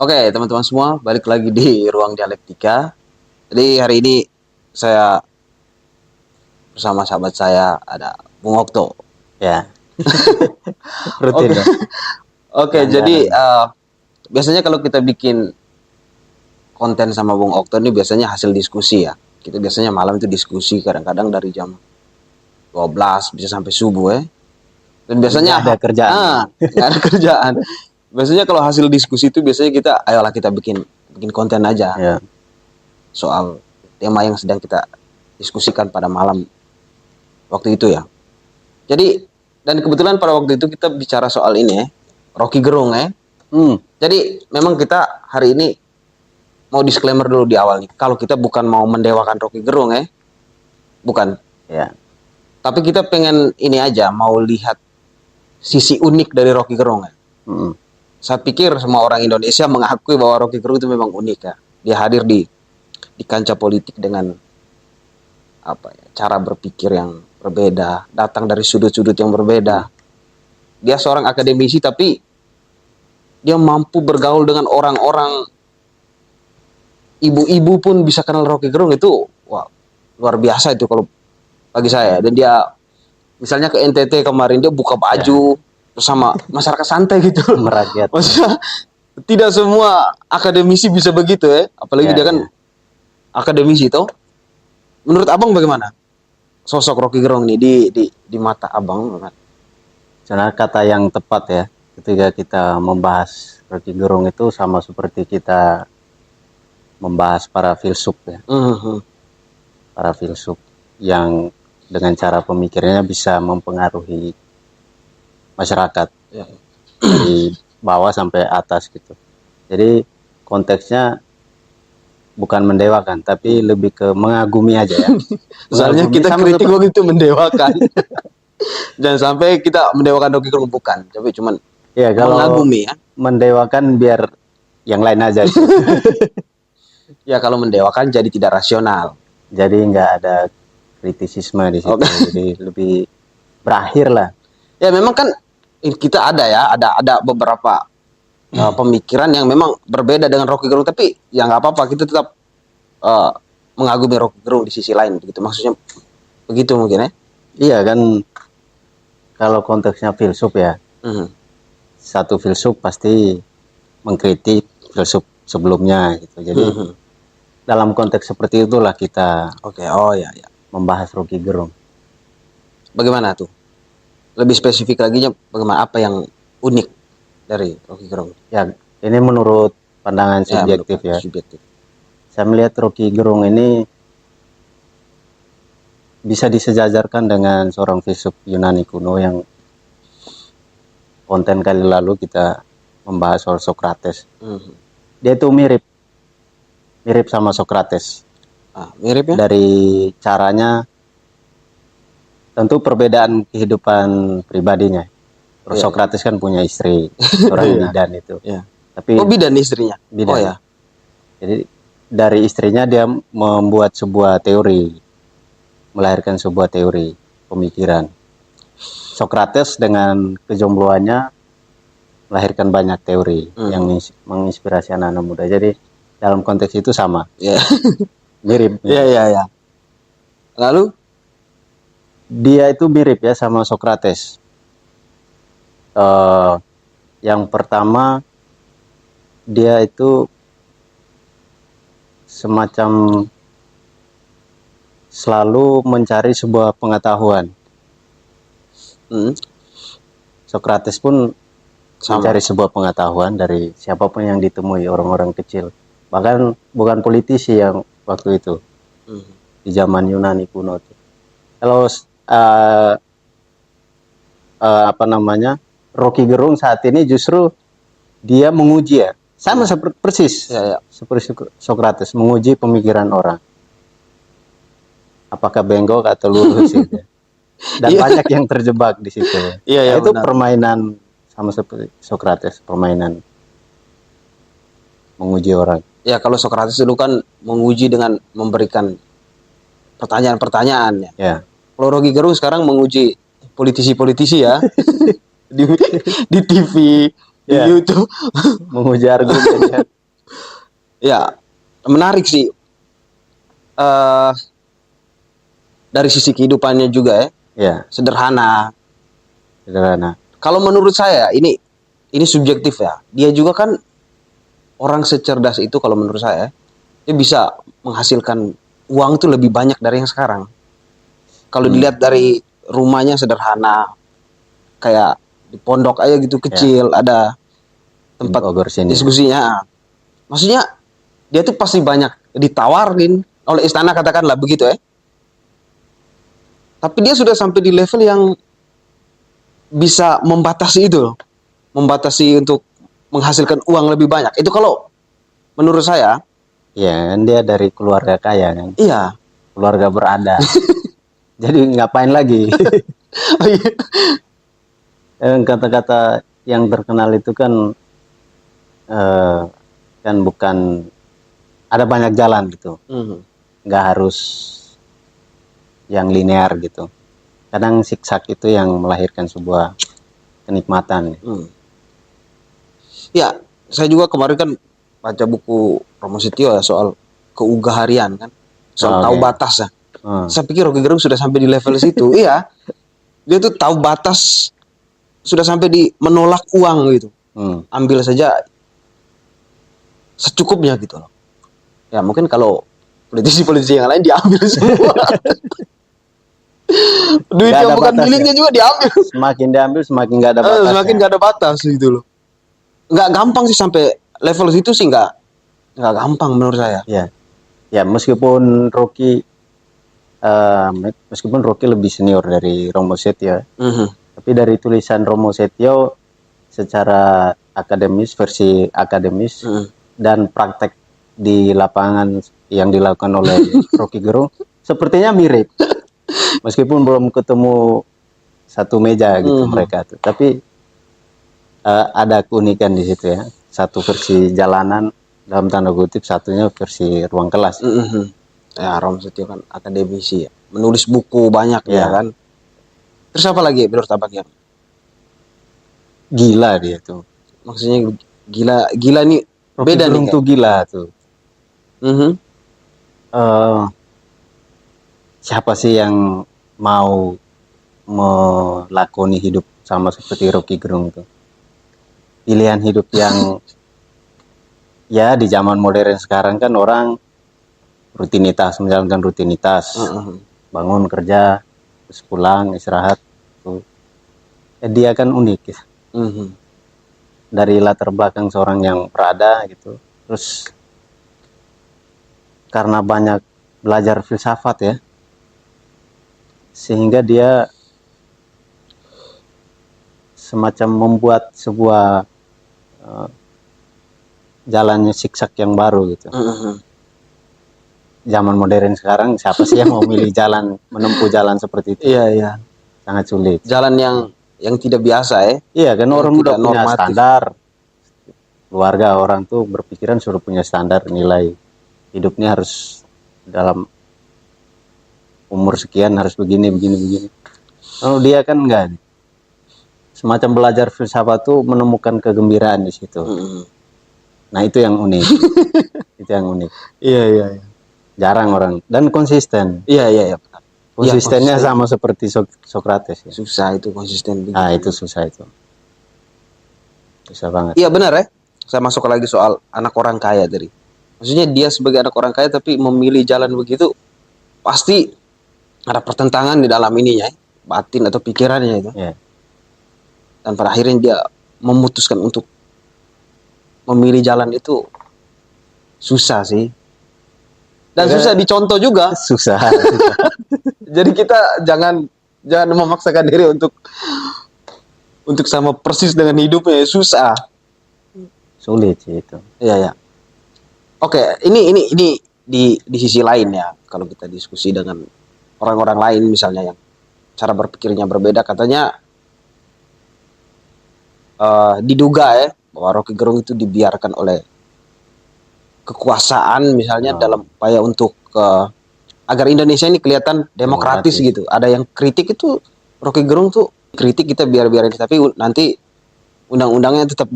Oke, teman-teman semua, balik lagi di Ruang Dialektika. Jadi hari ini saya bersama sahabat saya ada Bung Okto. Ya, Oke, rutin dong. oke. Jadi Langganan. biasanya kalau kita bikin konten sama Bung Okto ini biasanya hasil diskusi ya. Kita biasanya malam itu diskusi kadang-kadang dari jam 12 bisa sampai subuh ya. Dan biasanya Nggak ada kerjaan. nggak ada kerjaan. Biasanya kalau hasil diskusi itu biasanya kita ayolah kita bikin bikin konten aja Ya, soal tema yang sedang kita diskusikan pada malam waktu itu ya. Jadi dan kebetulan pada waktu itu kita bicara soal ini ya, Rocky Gerung ya. Jadi memang kita hari ini mau disclaimer dulu di awal nih. Kalau kita bukan mau mendewakan Rocky Gerung ya. Bukan. ya, Tapi kita pengen ini aja mau lihat sisi unik dari Rocky Gerung ya. Saya pikir semua orang Indonesia mengakui bahwa Rocky Gerung itu memang unik ya. Dia hadir di kancah politik dengan apa ya, cara berpikir yang berbeda, datang dari sudut-sudut yang berbeda. Dia seorang akademisi tapi dia mampu bergaul dengan orang-orang, ibu-ibu pun bisa kenal Rocky Gerung. Itu wah, luar biasa itu kalau bagi saya. Dan dia misalnya ke NTT kemarin dia buka baju bersama masyarakat santai gitu. merakyat. Maksudnya tidak semua akademisi bisa begitu ya, apalagi Ya, dia kan akademisi toh. Menurut Abang bagaimana sosok Rocky Gerung ini di mata Abang? Sebenarnya kata yang tepat ya, ketika kita membahas Rocky Gerung itu sama seperti kita membahas para filsuf ya, para filsuf yang dengan cara pemikirannya bisa mempengaruhi masyarakat Ya. dari bawah sampai atas gitu. Jadi konteksnya bukan mendewakan, tapi lebih ke mengagumi aja ya. Soalnya Mengagumi kita sama kritik seperti- waktu itu mendewakan. Jangan sampai kita mendewakan Rocky Gerung, bukan. Tapi cuman ya, kalau mengagumi ya. mendewakan biar yang lain aja gitu. Ya kalau mendewakan jadi tidak rasional. Jadi nggak ada kritisisme di situ. Oke. Jadi lebih berakhir lah. Ya memang kan kita ada ya, ada beberapa pemikiran yang memang berbeda dengan Rocky Gerung, tapi ya nggak apa-apa, kita tetap mengagumi Rocky Gerung di sisi lain begitu. Maksudnya begitu mungkin ya. Iya kan, kalau konteksnya filsuf ya, satu filsuf pasti mengkritik filsuf sebelumnya gitu. Jadi dalam konteks seperti itulah kita Oke, oh ya ya. membahas Rocky Gerung. Bagaimana tuh? Lebih spesifik lagi bagaimana, apa yang unik dari Rocky Gerung? Ya, ini menurut pandangan subjektif ya. Subjektif. Saya melihat Rocky Gerung ini bisa disejajarkan dengan seorang filsuf Yunani kuno yang konten kali lalu kita membahas soal Socrates. Dia itu mirip sama Socrates. Mirip ya? Dari caranya, tentu perbedaan kehidupan pribadinya. Terus Socrates kan punya istri, seorang bidan itu. Tapi bidan istrinya. bidan. Oh ya. Jadi dari istrinya dia membuat sebuah teori, melahirkan sebuah teori pemikiran. Socrates dengan kejombloannya melahirkan banyak teori yang menginspirasi anak-anak muda. Jadi dalam konteks itu sama. Mirip. Ya. Lalu dia itu mirip ya sama Socrates. Yang pertama, dia itu semacam selalu mencari sebuah pengetahuan. Socrates pun mencari sebuah pengetahuan dari siapapun yang ditemui, orang-orang kecil. Bahkan bukan politisi yang waktu itu, di zaman Yunani kuno itu. Kalau Rocky Gerung saat ini justru dia menguji ya, sama seperti persis seperti Socrates, menguji pemikiran orang. Apakah bengkok atau lurus gitu. Dan banyak yang terjebak di situ. Itu benar. Permainan sama seperti Socrates, permainan menguji orang. Ya kalau Socrates dulu kan menguji dengan memberikan pertanyaan-pertanyaan ya. Kalau Rocky Gerung sekarang menguji politisi-politisi ya. di TV, di YouTube, menguji argumen. Ya, menarik sih. eh dari sisi kehidupannya juga ya, Ya, sederhana. sederhana. Kalau menurut saya ini subjektif ya. Dia juga kan orang secerdas itu kalau menurut saya dia bisa menghasilkan uang tuh lebih banyak dari yang sekarang. Kalau dilihat dari rumahnya sederhana, kayak di pondok aja gitu kecil, ada tempat Bogor sini. diskusinya. Maksudnya dia tuh pasti banyak ditawarin oleh istana katakanlah begitu ya. Tapi dia sudah sampai di level yang bisa membatasi itu loh. Membatasi untuk menghasilkan uang lebih banyak. Itu kalau menurut saya. Ya, kan dia dari keluarga kaya kan. Iya. Keluarga berada. Jadi ngapain lagi? Oh, iya. Kata-kata yang terkenal itu kan kan bukan, ada banyak jalan gitu. Nggak harus yang linear gitu. Kadang siksak itu yang melahirkan sebuah kenikmatan. Ya, saya juga kemarin kan baca buku Romo Setio ya soal keugaharian kan, soal tahu batas ya. Saya pikir Rocky Gerung sudah sampai di level situ. Iya, dia tuh tahu batas, sudah sampai di menolak uang gitu. Ambil saja secukupnya gitu loh. Ya mungkin kalau politisi-politisi yang lain diambil semua. Duit yang bukan miliknya juga diambil. Semakin diambil semakin nggak ada batas. Semakin nggak ada batas gitu loh. Nggak gampang sih sampai level situ sih, nggak gampang menurut saya. Ya meskipun Rocky lebih senior dari Romo Setio, tapi dari tulisan Romo Setio secara akademis, versi akademis dan praktek di lapangan yang dilakukan oleh Rocky Gerung sepertinya mirip, meskipun belum ketemu satu meja gitu mereka tuh, tapi ada keunikan di situ ya. Satu versi jalanan dalam tanda kutip, satunya versi ruang kelas. Ya, Romo Setio kan akademisi ya, menulis buku banyak ya kan. Terus apa lagi menurut Abang yang gila dia tuh? Maksudnya gila nih beda nih tuh gila tuh. Siapa sih yang mau melakoni hidup sama seperti Rocky Gerung tuh? Pilihan hidup yang ya di zaman modern sekarang kan orang rutinitas, menjalankan rutinitas, bangun kerja, terus pulang istirahat tuh. Dia kan unik ya. Dari latar belakang seorang yang berada gitu, terus karena banyak belajar filsafat ya, sehingga dia semacam membuat sebuah jalannya siksak yang baru gitu. Zaman modern sekarang siapa sih yang mau milih jalan, menempuh jalan seperti itu? Iya. Sangat sulit. Jalan yang tidak biasa ya. Iya, kan orang udah punya normatif. Standar. Keluarga orang tuh berpikiran sudah punya standar nilai hidupnya, harus dalam umur sekian harus begini. Oh, dia kan enggak. Semacam belajar filsafat tuh menemukan kegembiraan di situ. Nah, itu yang unik. Itu yang unik. Iya. Jarang orang, dan konsisten. Iya. Konsistennya sama seperti Socrates ya. Susah itu konsisten. Nah, itu susah itu. Susah banget. Iya benar ya. Saya masuk lagi soal anak orang kaya tadi. Maksudnya dia sebagai anak orang kaya tapi memilih jalan begitu, pasti ada pertentangan di dalam ininya, batin atau pikirannya itu. Dan pada akhirnya dia memutuskan untuk memilih jalan itu susah sih. Dan susah dicontoh juga. Susah. Jadi kita jangan memaksakan diri untuk sama persis dengan hidupnya, susah. Sulit sih itu. Iya. Oke, ini di sisi lain ya, kalau kita diskusi dengan orang-orang lain misalnya yang cara berpikirnya berbeda, katanya diduga ya bahwa Rocky Gerung itu dibiarkan oleh kekuasaan misalnya dalam upaya untuk agar Indonesia ini kelihatan demokratis gitu. Ada yang kritik itu Rocky Gerung tuh kritik, kita biarin, tapi nanti undang-undangnya tetap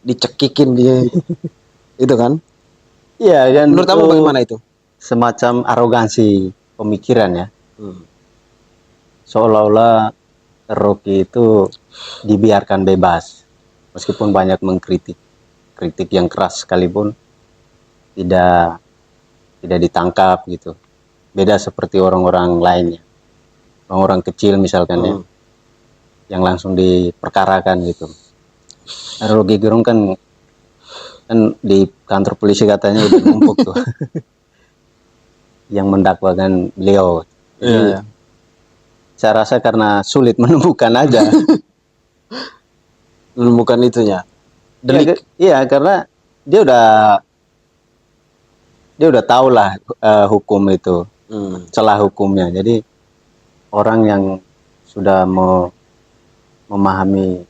dicekikin dia. Itu kan. Iya kan. Menurut kamu bagaimana itu? Semacam arogansi pemikiran ya. Hmm. Seolah-olah Rocky itu dibiarkan bebas, meskipun banyak mengkritik, kritik yang keras sekalipun tidak ditangkap gitu. Beda seperti orang-orang lainnya, orang-orang kecil misalkan ya, yang langsung diperkarakan gitu. Rocky Gerung kan di kantor polisi katanya udah numpuk tuh yang mendakwakan beliau. Jadi, saya rasa karena sulit menemukan aja. Menemukan itunya. Iya, karena dia udah tahu lah hukum itu, celah hukumnya. Jadi orang yang sudah memahami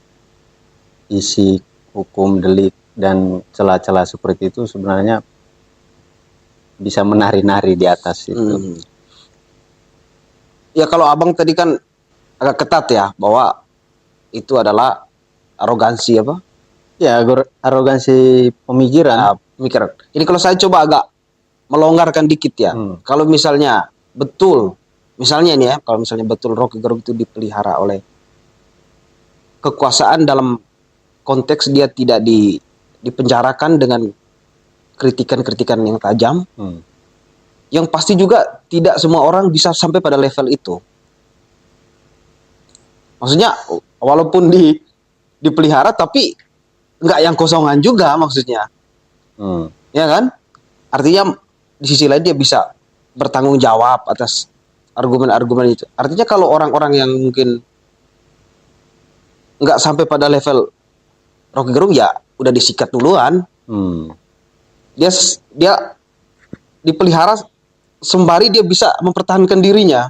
isi hukum delik dan celah-celah seperti itu sebenarnya bisa menari-nari di atas itu. Ya kalau abang tadi kan agak ketat ya bahwa itu adalah arogansi apa? Ya, arogansi pemikiran. Pemikiran. Ini kalau saya coba agak melonggarkan dikit ya. Kalau misalnya betul, misalnya ini ya, kalau misalnya betul Rocky Gerung itu dipelihara oleh kekuasaan dalam konteks dia tidak dipenjarakan dengan kritikan-kritikan yang tajam. Yang pasti juga tidak semua orang bisa sampai pada level itu. Maksudnya walaupun dipelihara tapi nggak yang kosongan juga maksudnya. Ya kan? Artinya di sisi lain dia bisa bertanggung jawab atas argumen-argumen itu. Artinya kalau orang-orang yang mungkin nggak sampai pada level Rocky Gerung ya udah disikat duluan. Dia dipelihara sembari dia bisa mempertahankan dirinya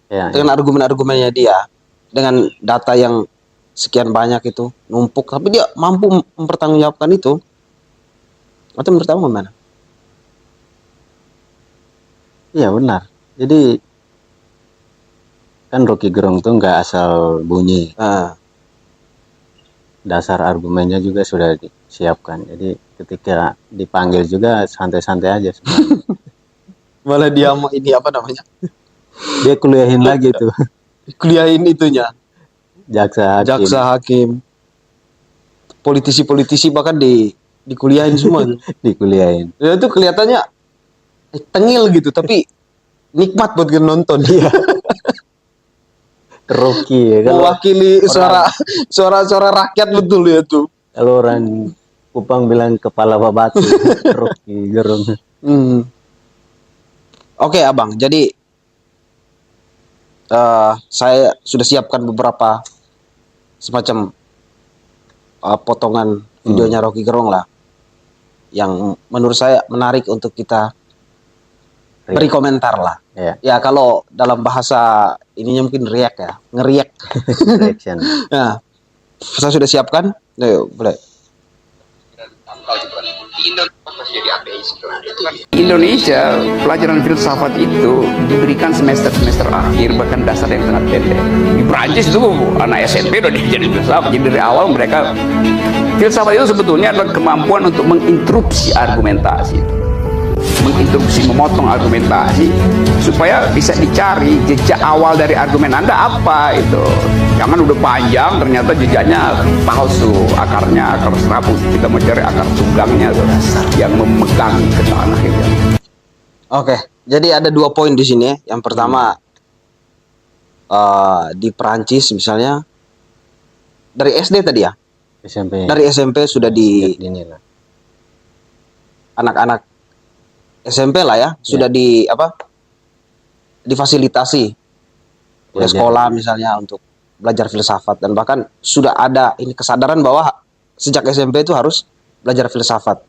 dengan argumen-argumennya dia, dengan data yang sekian banyak itu numpuk, tapi dia mampu mempertanggungjawabkan itu. Atau menurut kamu gimana? Iya benar. Jadi kan Rocky Gerung tuh nggak asal bunyi. Dasar argumennya juga sudah disiapkan. Jadi ketika dipanggil juga santai-santai aja sebenarnya. Malah dia ini apa namanya? Dia kuliahin lagi tuh. Kuliahin itunya. Jaksa hakim. Politisi-politisi bahkan dikuliahin semua. Dikuliahin. Ya itu kelihatannya tengil gitu, tapi nikmat buat nonton dia. Rocky ya kan. Mewakili suara rakyat betul ya tuh. Kalau orang Kupang bilang kepala babatu. Rocky Gerung. Oke abang, jadi saya sudah siapkan beberapa semacam potongan videonya Rocky Gerung lah, yang menurut saya menarik untuk kita beri komentar lah. Ya kalau dalam bahasa ininya mungkin react ya, ngeriak. Reaction. Nah, saya sudah siapkan. Ayo, boleh. Di Indonesia, pelajaran filsafat itu diberikan semester-semester akhir, bahkan dasar yang sangat pendek. Di Prancis itu anak SMP udah diajarin filsafat. Jadi dari awal mereka, filsafat itu sebetulnya adalah kemampuan untuk menginterupsi argumentasi, memotong argumentasi supaya bisa dicari jejak awal dari argumen Anda apa itu. Jangan udah panjang ternyata jejaknya palsu, akarnya akar serabut. Kita mau cari akar tunggangnya tuh, yang memegang ke tanah itu. Oke, jadi ada 2 poin di sini. Yang pertama di Perancis misalnya dari SD tadi ya. SMP. Dari SMP sudah anak-anak SMP lah ya, sudah difasilitasi oleh sekolah misalnya untuk belajar filsafat, dan bahkan sudah ada ini kesadaran bahwa sejak SMP itu harus belajar filsafat.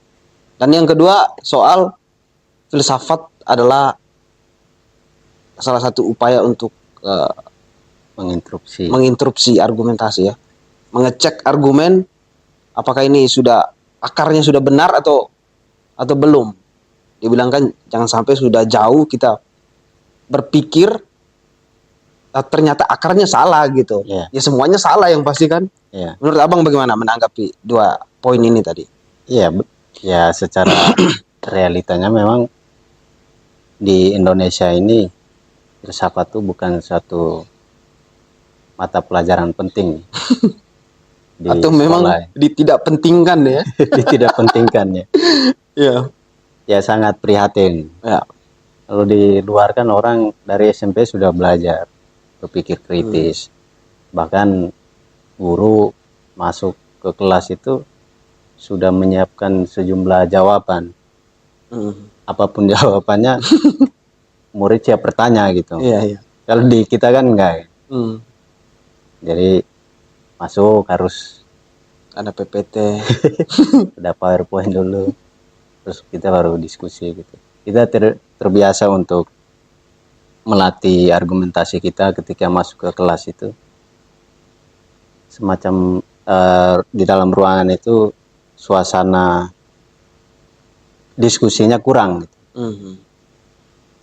Dan yang kedua, soal filsafat adalah salah satu upaya untuk menginterupsi argumentasi ya, mengecek argumen apakah ini akarnya sudah benar atau belum. Dibilangkan jangan sampai sudah jauh kita berpikir ternyata akarnya salah gitu. Ya semuanya salah yang pasti kan. Menurut abang bagaimana menanggapi 2 poin ini tadi? Ya secara realitanya memang di Indonesia ini filsafat itu bukan suatu mata pelajaran penting di Atau sekolah memang ya. tidak pentingkan ya. Tidak pentingkan ya. Iya. Ya sangat prihatin. Ya. Kalau di luar kan orang dari SMP sudah belajar berpikir kritis. Bahkan guru masuk ke kelas itu sudah menyiapkan sejumlah jawaban. Apapun jawabannya murid siap bertanya gitu. Iya, iya. Kalau di kita kan enggak. Jadi masuk harus Ada PPT. ada PowerPoint dulu. Terus kita baru diskusi gitu. Kita terbiasa untuk melatih argumentasi kita ketika masuk ke kelas itu. Semacam di dalam ruangan itu suasana diskusinya kurang gitu.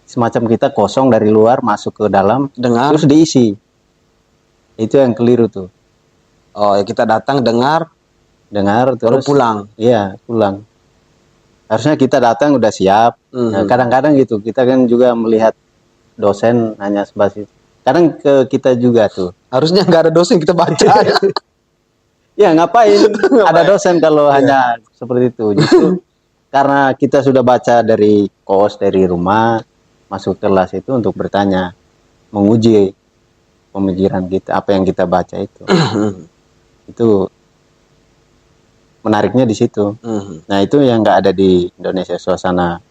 Semacam kita kosong dari luar masuk ke dalam Dengar. terus diisi. Itu yang keliru tuh. Oh, ya kita datang dengar Dengar baru terus pulang. Iya, pulang. Harusnya kita datang udah siap. Nah, kadang-kadang gitu kita kan juga melihat dosen hanya sebatas itu. Kadang ke kita juga tuh. Harusnya nggak ada dosen kita baca. Ya ngapain? Ada dosen kalau hanya seperti itu. Justru karena kita sudah baca dari kos, dari rumah, masuk kelas itu untuk bertanya, menguji pemikiran kita, apa yang kita baca itu. Itu menariknya di situ. Nah itu yang nggak ada di Indonesia, suasana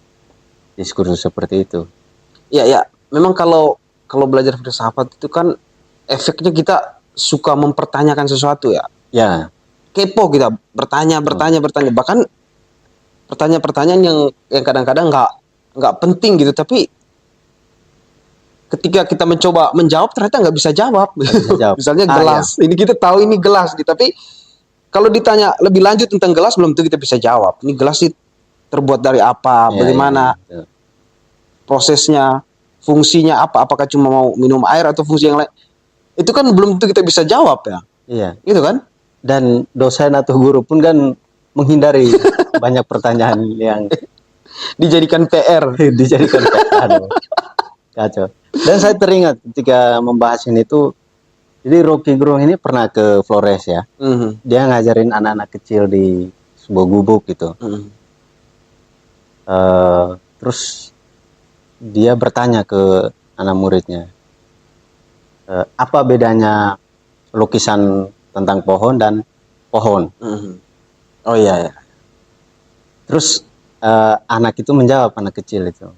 diskursus seperti itu. Ya, ya. Memang kalau belajar filsafat itu kan efeknya kita suka mempertanyakan sesuatu ya. Ya. Kepo kita bertanya. Bahkan pertanyaan-pertanyaan yang kadang-kadang nggak penting gitu, tapi ketika kita mencoba menjawab ternyata nggak bisa jawab. Misalnya gelas. Ini kita tahu ini gelas gitu, tapi kalau ditanya lebih lanjut tentang gelas belum tentu kita bisa jawab. Ini gelas sih terbuat dari apa, bagaimana prosesnya, fungsinya apa, apakah cuma mau minum air atau fungsi yang lain. Itu kan belum tentu kita bisa jawab ya. Iya. Gitu kan? Dan dosen atau guru pun kan menghindari banyak pertanyaan yang dijadikan PR. Dijadikan PR. Kacau. Dan saya teringat ketika membahas ini tuh, jadi Rocky Gerung ini pernah ke Flores ya. Dia ngajarin anak-anak kecil di sebuah gubuk gitu. Terus dia bertanya ke anak muridnya, apa bedanya lukisan tentang pohon dan pohon? Oh iya, ya. Terus anak itu menjawab, anak kecil itu.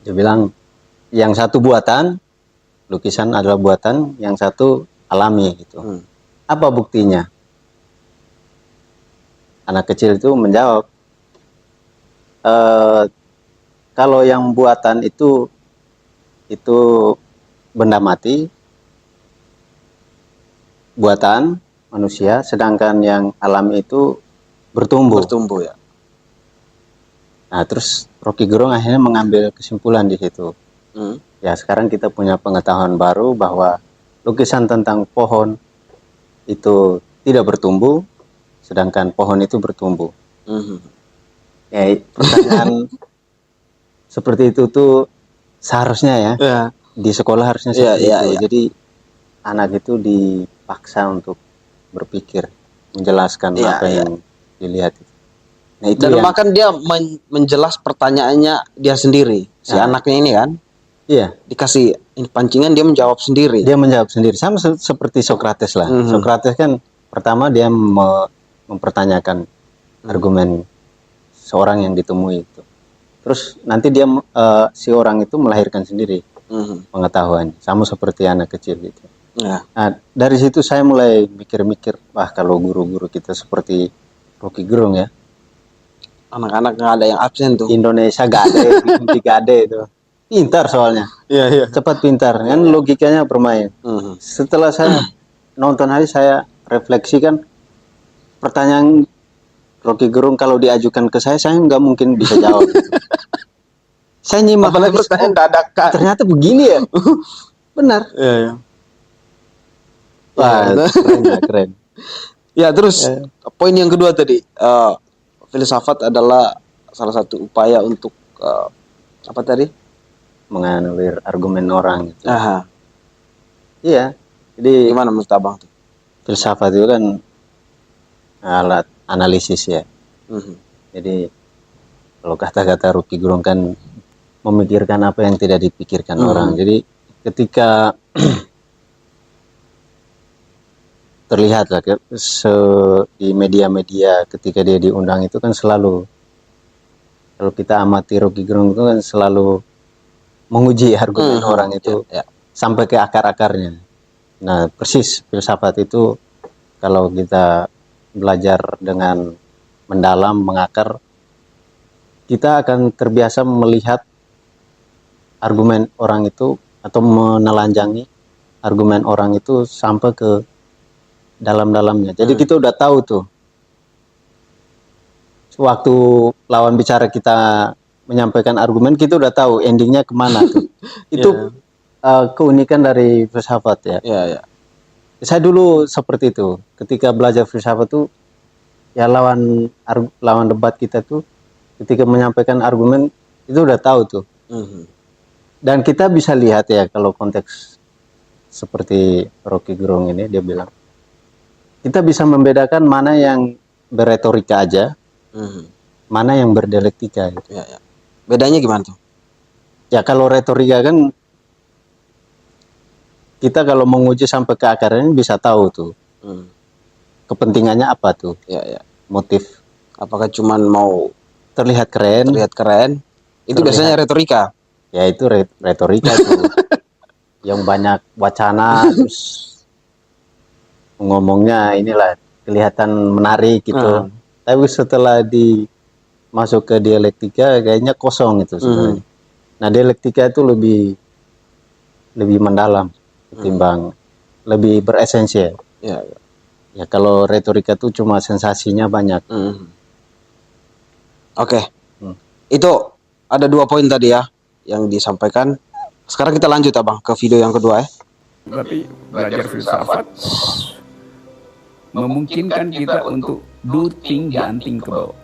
Dia bilang, yang satu buatan, lukisan adalah buatan, yang satu alami gitu. Apa buktinya? Anak kecil itu menjawab, kalau yang buatan itu benda mati, buatan manusia, sedangkan yang alami itu bertumbuh ya. Nah, terus Rocky Gerung akhirnya mengambil kesimpulan di situ. Ya, sekarang kita punya pengetahuan baru bahwa lukisan tentang pohon itu tidak bertumbuh, sedangkan pohon itu bertumbuh. Ya, pertanyaan seperti itu tuh seharusnya ya. Di sekolah harusnya seperti itu. Jadi anak itu dipaksa untuk berpikir, menjelaskan apa yang dilihat. Nah, itu dan bahkan dia menjelas pertanyaannya dia sendiri, si anaknya ini kan. Iya. Dikasih pancingan dia menjawab sendiri. Dia menjawab sendiri, sama seperti Socrates lah. Socrates kan pertama dia mempertanyakan argumen seorang yang ditemui itu. Terus nanti dia si orang itu melahirkan sendiri pengetahuan, sama seperti anak kecil gitu. Nah, dari situ saya mulai mikir-mikir, wah kalau guru-guru kita seperti Rocky Gerung ya, anak-anak nggak ada yang absen tuh. Indonesia gak ada itu. Pintar soalnya. Iya. Cepat pintar. Kan logikanya bermain. Setelah saya nonton hari, saya refleksikan pertanyaan Rocky Gerung kalau diajukan ke saya nggak mungkin bisa jawab. Saya nyimak lagi, dadakan. Ternyata begini ya. Benar. Iya. Wah, keren. Ya, terus poin yang kedua tadi, filsafat adalah salah satu upaya untuk apa tadi? Menganulir argumen orang gitu. Aha. Iya. Jadi Gimana menurut Abang tuh? filsafat itu kan alat analisis ya. Jadi kalau kata-kata Rocky Gerung kan memikirkan apa yang tidak dipikirkan orang. Jadi ketika terlihat lah di media-media ketika dia diundang itu kan selalu, kalau kita amati Rocky Gerung itu kan selalu menguji argumen orang itu sampai ke akar-akarnya. Nah persis filsafat itu kalau kita belajar dengan mendalam, mengakar, kita akan terbiasa melihat argumen orang itu atau menelanjangi argumen orang itu sampai ke dalam-dalamnya. Jadi kita udah tahu tuh waktu lawan bicara kita menyampaikan argumen, kita udah tahu endingnya kemana tuh. Itu keunikan dari filsafat ya. Saya dulu seperti itu ketika belajar filsafat tuh ya, lawan debat kita tuh ketika menyampaikan argumen itu udah tahu tuh. Dan kita bisa lihat ya, kalau konteks seperti Rocky Gerung ini, dia bilang kita bisa membedakan mana yang berretorika aja, mana yang berdialektika gitu. Bedanya gimana tuh? Ya kalau retorika kan kita kalau menguji sampai ke akarnya bisa tahu tuh kepentingannya apa tuh, motif. Apakah cuman mau terlihat keren? Itu biasanya retorika. Ya itu retorika tuh. Yang banyak wacana terus ngomongnya inilah kelihatan menarik gitu. Tapi setelah masuk ke dialektika kayaknya kosong itu sebenarnya. Nah dialektika itu lebih mendalam ketimbang lebih beresensi ya. Ya kalau retorika itu cuma sensasinya banyak. Oke. Itu ada 2 poin tadi ya yang disampaikan. Sekarang kita lanjut Abang ke video yang kedua ya. Berarti belajar filsafat memungkinkan kita untuk do think the unthinkable.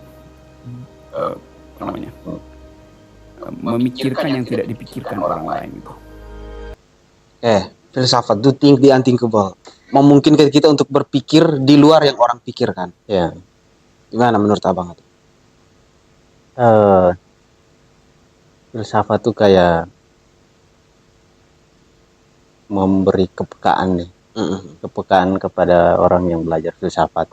Memikirkan yang tidak dipikirkan orang lain itu. Filsafat do think the unthinkable memungkinkan kita untuk berpikir di luar yang orang pikirkan. Ya. Gimana menurut Abang itu? Filsafat tuh kayak memberi kepekaan nih, kepekaan kepada orang yang belajar filsafat.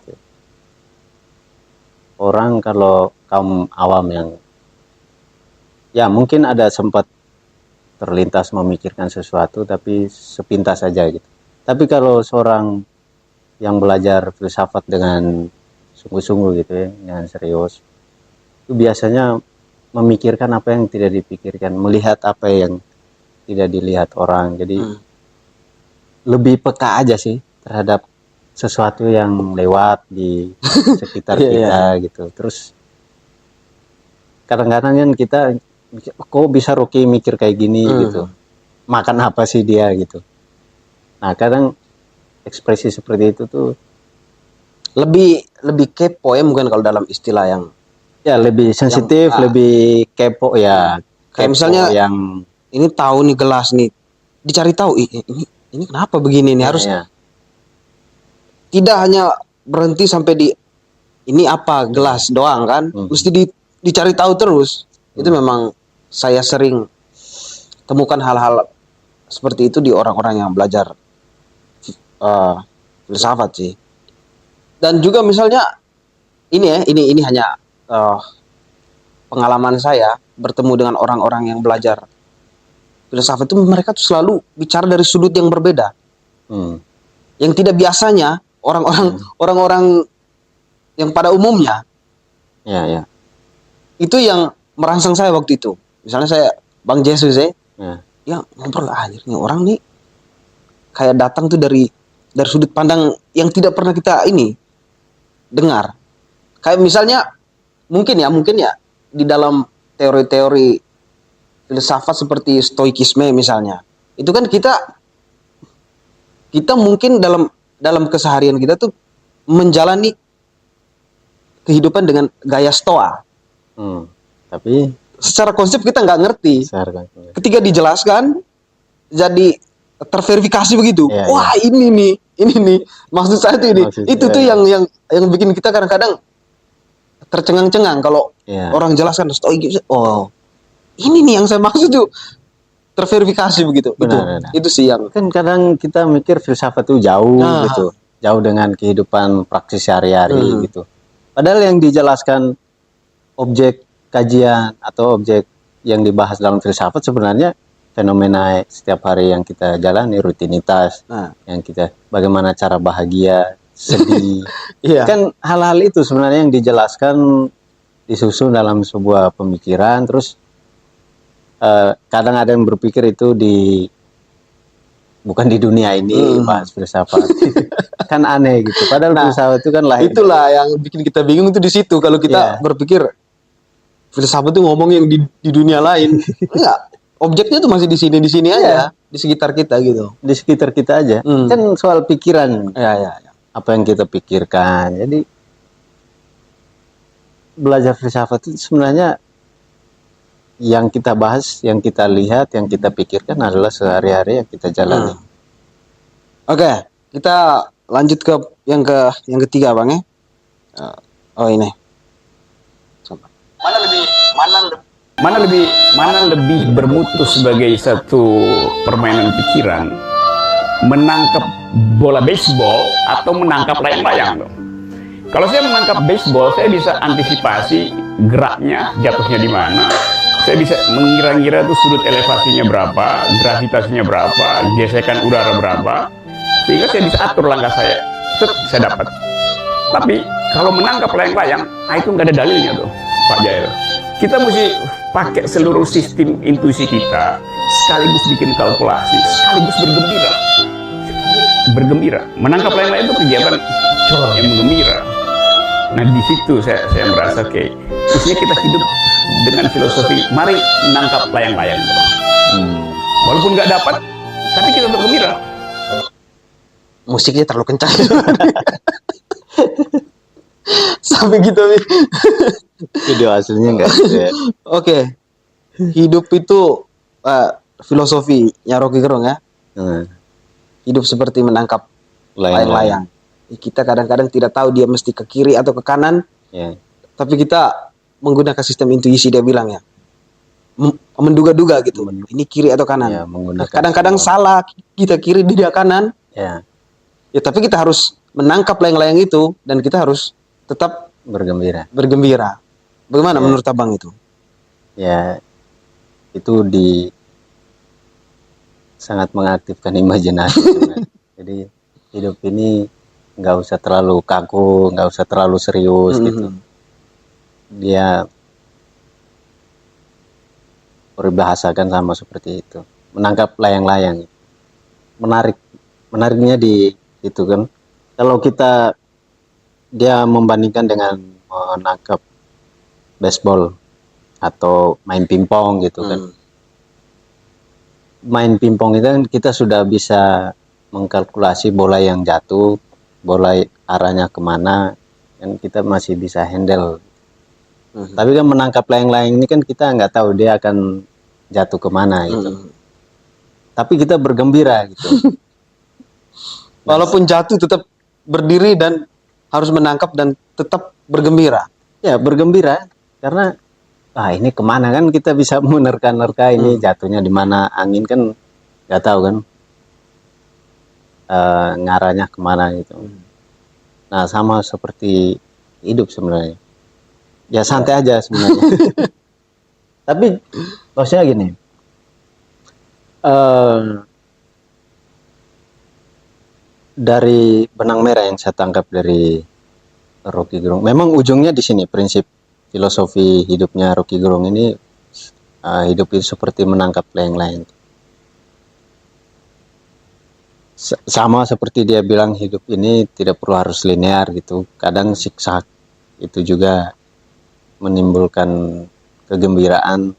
Orang kalau kaum awam yang ya mungkin ada sempat terlintas memikirkan sesuatu tapi sepintas saja gitu. Tapi kalau seorang yang belajar filsafat dengan sungguh-sungguh gitu ya, dengan serius, itu biasanya memikirkan apa yang tidak dipikirkan, melihat apa yang tidak dilihat orang. Jadi lebih peka aja sih terhadap sesuatu yang lewat di sekitar kita gitu. Terus kadang-kadang kan kita kok bisa Rocky mikir kayak gini gitu, makan apa sih dia gitu. Nah kadang ekspresi seperti itu tuh lebih kepo ya, mungkin kalau dalam istilah yang ya lebih sensitif, lebih kepo ya. Kayak misalnya yang ini tahu nih gelas nih, dicari tahu ini kenapa begini nih, harus tidak hanya berhenti sampai di ini apa gelas doang kan, mesti dicari tahu terus. Itu memang saya sering temukan hal-hal seperti itu di orang-orang yang belajar filsafat sih. Dan juga misalnya ini hanya pengalaman saya bertemu dengan orang-orang yang belajar filsafat itu, mereka tuh selalu bicara dari sudut yang berbeda, yang tidak biasanya orang-orang yang pada umumnya. Itu yang merangsang saya waktu itu. Misalnya saya Bang Jesus ya ngobrol akhirnya orang nih kayak datang tuh dari sudut pandang yang tidak pernah kita dengar. Kayak misalnya mungkin ya di dalam teori-teori filsafat seperti stoikisme misalnya, itu kan kita mungkin dalam keseharian kita tuh menjalani kehidupan dengan gaya stoa. Tapi secara konsep kita nggak ngerti. secara Ketika dijelaskan, jadi terverifikasi begitu. Iya, Wah, ini nih. Maksud saya tuh ini. Maksud Itu saya, tuh yang bikin kita kadang-kadang tercengang-cengang kalau iya. orang jelaskan stoik. Oh, ini nih yang saya maksud tuh. Terverifikasi begitu. Benar. Itu sih yang Kan kadang kita mikir filsafat itu jauh gitu. Jauh dengan kehidupan praktis sehari-hari gitu. Padahal yang dijelaskan objek kajian atau objek yang dibahas dalam filsafat sebenarnya fenomena setiap hari yang kita jalani, rutinitas, yang kita bagaimana cara bahagia, sedih. Iya. Kan hal-hal itu sebenarnya yang dijelaskan disusun dalam sebuah pemikiran. Terus kadang ada yang berpikir itu bukan di dunia ini bahas filsafat. Kan aneh gitu. Padahal filsafat itu kan lahir. Itulah yang bikin kita bingung itu di situ. Kalau kita berpikir filsafat itu ngomong yang di dunia lain, enggak. Objeknya tuh masih di sini aja, di sekitar kita gitu. Di sekitar kita aja. Kan soal pikiran. Ya. Apa yang kita pikirkan. Jadi belajar filsafat itu sebenarnya yang kita bahas, yang kita lihat, yang kita pikirkan adalah sehari-hari yang kita jalani. Oke, kita lanjut ke yang ketiga, Bang ya. Oh ini. Mana lebih bermutu sebagai satu permainan pikiran, menangkap bola baseball atau menangkap layang-layang tuh. Kalau saya menangkap baseball, saya bisa antisipasi geraknya, jatuhnya di mana. Saya bisa mengira-ngira tuh sudut elevasinya berapa, gravitasinya berapa, gesekan udara berapa, sehingga saya bisa atur langkah saya. Saya dapat. Tapi kalau menangkap layang-layang, itu nggak ada dalilnya tuh, Pak Jair. Kita mesti pakai seluruh sistem intuisi kita, sekaligus bikin kalkulasi, sekaligus bergembira. Menangkap layang-layang itu kegiatan yang menggembira. Nah di situ saya merasa mestinya kita hidup dengan filosofi, mari menangkap layang-layang. Walaupun nggak dapat, tapi kita tetap gembira. Musiknya terlalu kencang. Sampai gitu. Video aslinya enggak. Oke. Hidup itu filosofinya Rocky Gerung ya. Hidup seperti menangkap layang-layang. Kita kadang-kadang tidak tahu dia mesti ke kiri atau ke kanan. Tapi kita menggunakan sistem intuisi, dia bilang ya. Menduga-duga gitu. Ini kiri atau kanan. Kadang-kadang salah, kita kiri, dia kanan. Ya, tapi kita harus menangkap layang-layang itu dan kita harus tetap bergembira. Bagaimana menurut Abang itu? Ya, itu sangat mengaktifkan imajinasi. Jadi hidup ini nggak usah terlalu kaku, nggak usah terlalu serius gitu. Dia peribahasakan sama seperti itu. Menangkap layang-layang. Menariknya di itu kan. Kalau dia membandingkan dengan menangkap baseball atau main pingpong gitu kan. Main pingpong itu kan kita sudah bisa mengkalkulasi bola yang jatuh, bola arahnya kemana, kan kita masih bisa handle. Tapi kan menangkap layang-layang ini kan kita nggak tahu dia akan jatuh kemana gitu. Tapi kita bergembira gitu. Walaupun jatuh tetap berdiri dan harus menangkap dan tetap bergembira. Ya bergembira karena ini kemana kan kita bisa menerka-nerka ini jatuhnya di mana, angin kan nggak tahu kan ngarahnya kemana gitu. Nah sama seperti hidup sebenarnya. Ya santai aja sebenarnya. Tapi maksudnya gini. Dari benang merah yang saya tangkap dari Rocky Gerung, memang ujungnya di sini prinsip filosofi hidupnya Rocky Gerung ini, hidup itu seperti menangkap layang-layang. Sama seperti dia bilang hidup ini tidak perlu harus linear gitu. Kadang siksa itu juga menimbulkan kegembiraan.